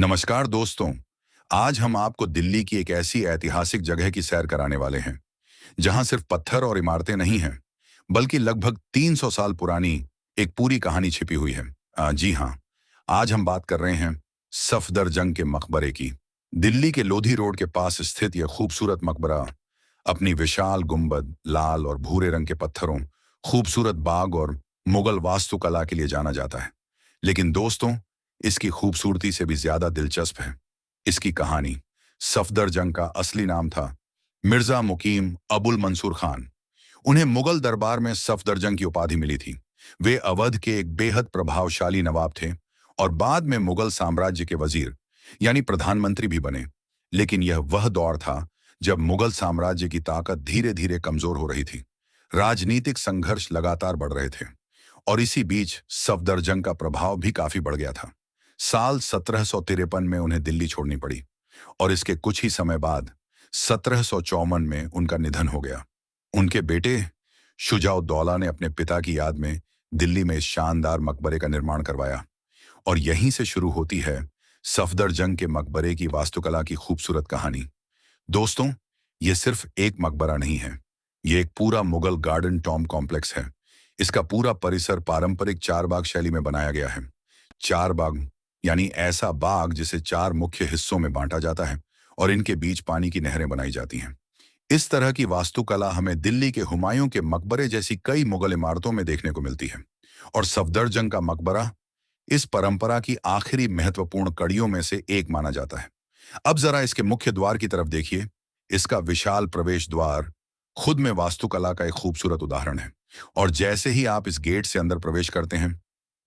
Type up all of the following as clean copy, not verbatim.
नमस्कार दोस्तों। आज हम आपको दिल्ली की एक ऐसी ऐतिहासिक जगह की सैर कराने वाले हैं जहां सिर्फ पत्थर और इमारतें नहीं हैं, बल्कि लगभग 300 साल पुरानी एक पूरी कहानी छिपी हुई है। जी हाँ, आज हम बात कर रहे हैं सफदरजंग के मकबरे की। दिल्ली के लोधी रोड के पास स्थित यह खूबसूरत मकबरा अपनी विशाल गुंबद, लाल और भूरे रंग के पत्थरों, खूबसूरत बाग और मुगल वास्तुकला के लिए जाना जाता है। लेकिन दोस्तों, इसकी खूबसूरती से भी ज्यादा दिलचस्प है इसकी कहानी। सफदरजंग का असली नाम था मिर्जा मुकीम अबुल मंसूर खान। उन्हें मुगल दरबार में सफदरजंग की उपाधि मिली थी। वे अवध के एक बेहद प्रभावशाली नवाब थे और बाद में मुगल साम्राज्य के वजीर यानी प्रधानमंत्री भी बने। लेकिन यह वह दौर था जब मुगल साम्राज्य की ताकत धीरे धीरे कमजोर हो रही थी। राजनीतिक संघर्ष लगातार बढ़ रहे थे और इसी बीच सफदरजंग का प्रभाव भी काफी बढ़ गया था। साल 1753 में उन्हें दिल्ली छोड़नी पड़ी और इसके कुछ ही समय बाद 1754 में उनका निधन हो गया। उनके बेटे शुजाउद्दौला ने अपने पिता की याद में दिल्ली में इस शानदार मकबरे का निर्माण करवाया और यहीं से शुरू होती है सफदरजंग के मकबरे की वास्तुकला की खूबसूरत कहानी। दोस्तों, ये सिर्फ एक मकबरा नहीं है, ये एक पूरा मुगल गार्डन टॉम कॉम्प्लेक्स है। इसका पूरा परिसर पारंपरिक चार बाग शैली में बनाया गया है। चार बाग यानी ऐसा बाग जिसे चार मुख्य हिस्सों में बांटा जाता है और इनके बीच पानी की नहरें बनाई जाती हैं। इस तरह की वास्तुकला हमें दिल्ली के हुमायूं के मकबरे जैसी कई मुगल इमारतों में देखने को मिलती है और सफदरजंग का मकबरा इस परंपरा की आखिरी महत्वपूर्ण कड़ियों में से एक माना जाता है। अब जरा इसके मुख्य द्वार की तरफ देखिए। इसका विशाल प्रवेश द्वार खुद में वास्तुकला का एक खूबसूरत उदाहरण है और जैसे ही आप इस गेट से अंदर प्रवेश करते हैं,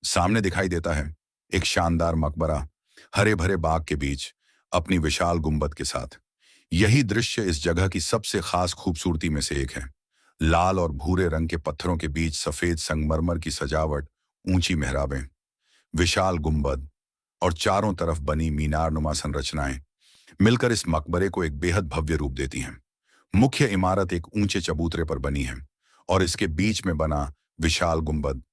सामने दिखाई देता है एक शानदार मकबरा हरे भरे बाग के बीच अपनी विशाल गुंबद के साथ। यही दृश्य इस जगह की सबसे खास खूबसूरती में से एक है। लाल और भूरे रंग के पत्थरों के बीच सफेद संगमरमर की सजावट, ऊंची मेहराबें, विशाल गुंबद और चारों तरफ बनी मीनारनुमा संरचनाएं मिलकर इस मकबरे को एक बेहद भव्य रूप देती हैं। मुख्य इमारत एक ऊंचे चबूतरे पर बनी है और इसके बीच में बना विशाल गुंबद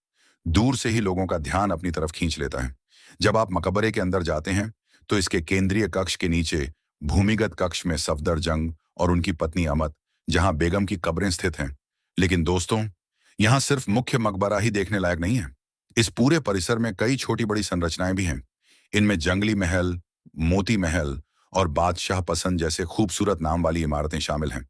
दूर से ही लोगों का ध्यान अपनी तरफ खींच लेता है। जब आप मकबरे के अंदर जाते हैं तो इसके केंद्रीय कक्ष के नीचे भूमिगत कक्ष में सफदरजंग और उनकी पत्नी अमत, जहां बेगम की कब्रें स्थित हैं। लेकिन दोस्तों, यहां सिर्फ मुख्य मकबरा ही देखने लायक नहीं है। इस पूरे परिसर में कई छोटी बड़ी संरचनाएं भी हैं। इनमें जंगली महल, मोती महल और बादशाह पसंद जैसे खूबसूरत नाम वाली इमारतें शामिल हैं।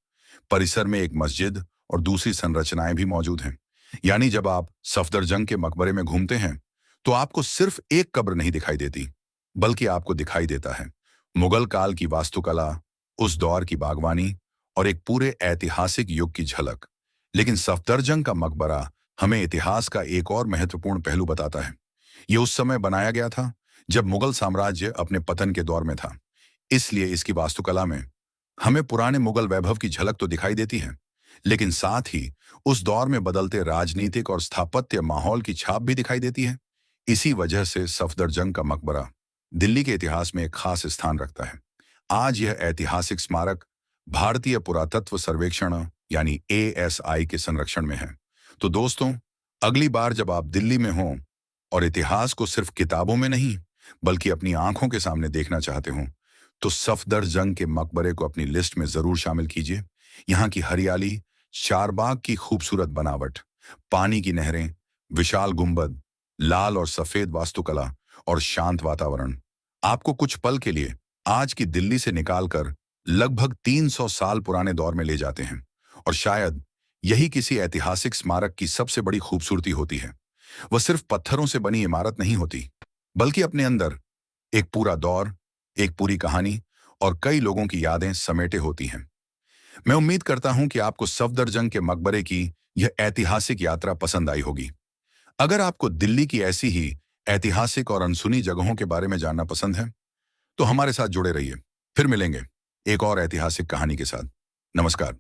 परिसर में एक मस्जिद और दूसरी संरचनाएं भी मौजूद हैं। यानी जब आप सफदरजंग के मकबरे में घूमते हैं तो आपको सिर्फ एक कब्र नहीं दिखाई देती, बल्कि आपको दिखाई देता है मुगल काल की वास्तुकला, उस दौर की बागवानी और एक पूरे ऐतिहासिक युग की झलक। लेकिन सफदरजंग का मकबरा हमें इतिहास का एक और महत्वपूर्ण पहलू बताता है। यह उस समय बनाया गया था जब मुगल साम्राज्य अपने पतन के दौर में था। इसलिए इसकी वास्तुकला में हमें पुराने मुगल वैभव की झलक तो दिखाई देती है, लेकिन साथ ही उस दौर में बदलते राजनीतिक और स्थापत्य माहौल की छाप भी दिखाई देती है। इसी वजह से सफदरजंग का मकबरा दिल्ली के इतिहास में एक खास स्थान रखता है। आज यह ऐतिहासिक स्मारक भारतीय पुरातत्व सर्वेक्षण यानी ASI के संरक्षण में है। तो दोस्तों, अगली बार जब आप दिल्ली में हों और इतिहास को सिर्फ किताबों में नहीं बल्कि अपनी आंखों के सामने देखना चाहते हो, तो सफदरजंग के मकबरे को अपनी लिस्ट में जरूर शामिल कीजिए। यहाँ की हरियाली, चारबाग की खूबसूरत बनावट, पानी की नहरें, विशाल गुंबद, लाल और सफेद वास्तुकला और शांत वातावरण आपको कुछ पल के लिए आज की दिल्ली से निकालकर लगभग 300 साल पुराने दौर में ले जाते हैं। और शायद यही किसी ऐतिहासिक स्मारक की सबसे बड़ी खूबसूरती होती है। वह सिर्फ पत्थरों से बनी इमारत नहीं होती, बल्कि अपने अंदर एक पूरा दौर, एक पूरी कहानी और कई लोगों की यादें समेटे होती हैं। मैं उम्मीद करता हूं कि आपको सफदरजंग के मकबरे की यह ऐतिहासिक यात्रा पसंद आई होगी। अगर आपको दिल्ली की ऐसी ही ऐतिहासिक और अनसुनी जगहों के बारे में जानना पसंद है, तो हमारे साथ जुड़े रहिए। फिर मिलेंगे एक और ऐतिहासिक कहानी के साथ। नमस्कार।